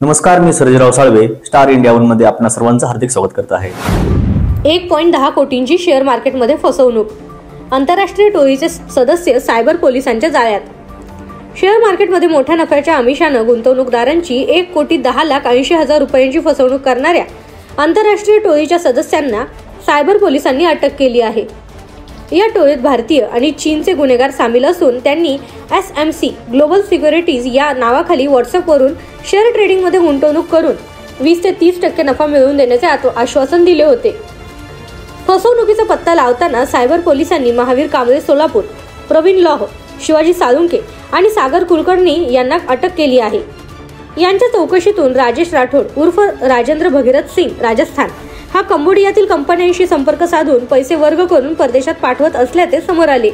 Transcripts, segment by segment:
नमस्कार, मी Sarjerao Salve star India one मध्ये आपणा सर्वांचं हार्दिक स्वागत करत आहे। 1.10 कोटींची शेअर मार्केटमध्ये फसवणूक, आंतरराष्ट्रीय टोळीचे सदस्य सायबर पोलिसांच्या जाळ्यात। शेअर मार्केटमध्ये मोठ्या नफ्याच्या आमिषानं गुंतवणूकदारांची 1,10,80,000 रुपयांची फसवणूक करणाऱ्या आंतरराष्ट्रीय टोळीच्या सदस्यांना सायबर पोलिसांनी अटक केली आहे। या टोळीत भारतीय आणि चीनचे गुन्हेगार सामील असून त्यांनी SMC ग्लोबल सिक्युरिटीज या नावाखाली व्हॉट्सअपवरून शेअर ट्रेडिंगमध्ये गुंतवणूक करून 20 ते 30% नफा मिळवून देण्याचे आश्वासन दिले होते। फसवणुकीचा पत्ता लावताना सायबर पोलिसांनी महावीर कांबळे सोलापूर, प्रवीण लॉह, शिवाजी साळुंखे आणि सागर कुलकर्णी यांना अटक केली आहे। यांच्या चौकशीतून राजेश राठोड उर्फ राजेंद्र भगीरथ सिंग राजस्थान हा कंबोडियातील कंपन्यांशी संपर्क साधून पैसे वर्ग करून परदेशात पाठवत असल्याचे समोर आले।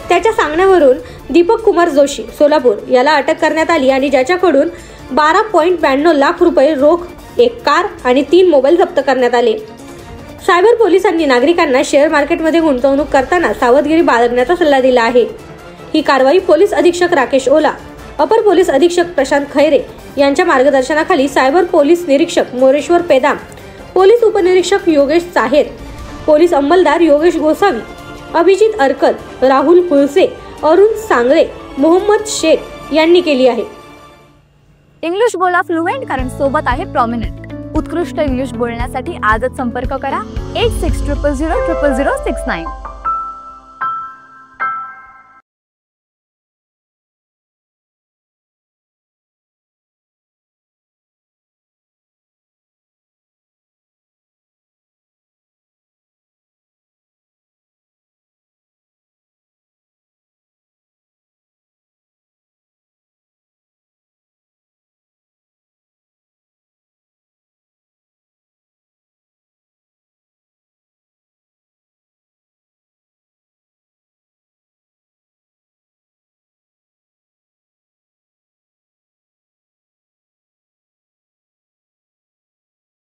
त्याच्या सांगण्यावरून दीपक कुमार जोशी सोलापूर याला अटक करण्यात आली आणि ज्याच्याकडून 12.92 लाख रुपये रोख, एक कार आणि 3 मोबाईल जप्त करण्यात आले। सायबर पोलिसांनी नागरिकांना शेअर मार्केटमध्ये गुंतवणूक करताना सावधगिरी बाळगण्याचा सल्ला दिला आहे। ही कारवाई पोलीस अधीक्षक राकेश ओला, अपर पोलीस अधीक्षक प्रशांत खैरे यांच्या मार्गदर्शनाखाली सायबर पोलीस निरीक्षक मोरेश्वर पेदाम, पोलीस उपनिरीक्षक योगेश चाहेर, पोलीस अंमलदार योगेश गोसावी, अभिजित अरकल, राहुल हुलसे, अरुण सांगळे, मोहम्मद शेख यांनी केली आहे। इंग्लिश बोला फ्लुएंट, कारण सोबत आहे प्रॉमिनंट। उत्कृष्ट इंग्लिश बोलण्यासाठी आजच संपर्क करा 8600000069।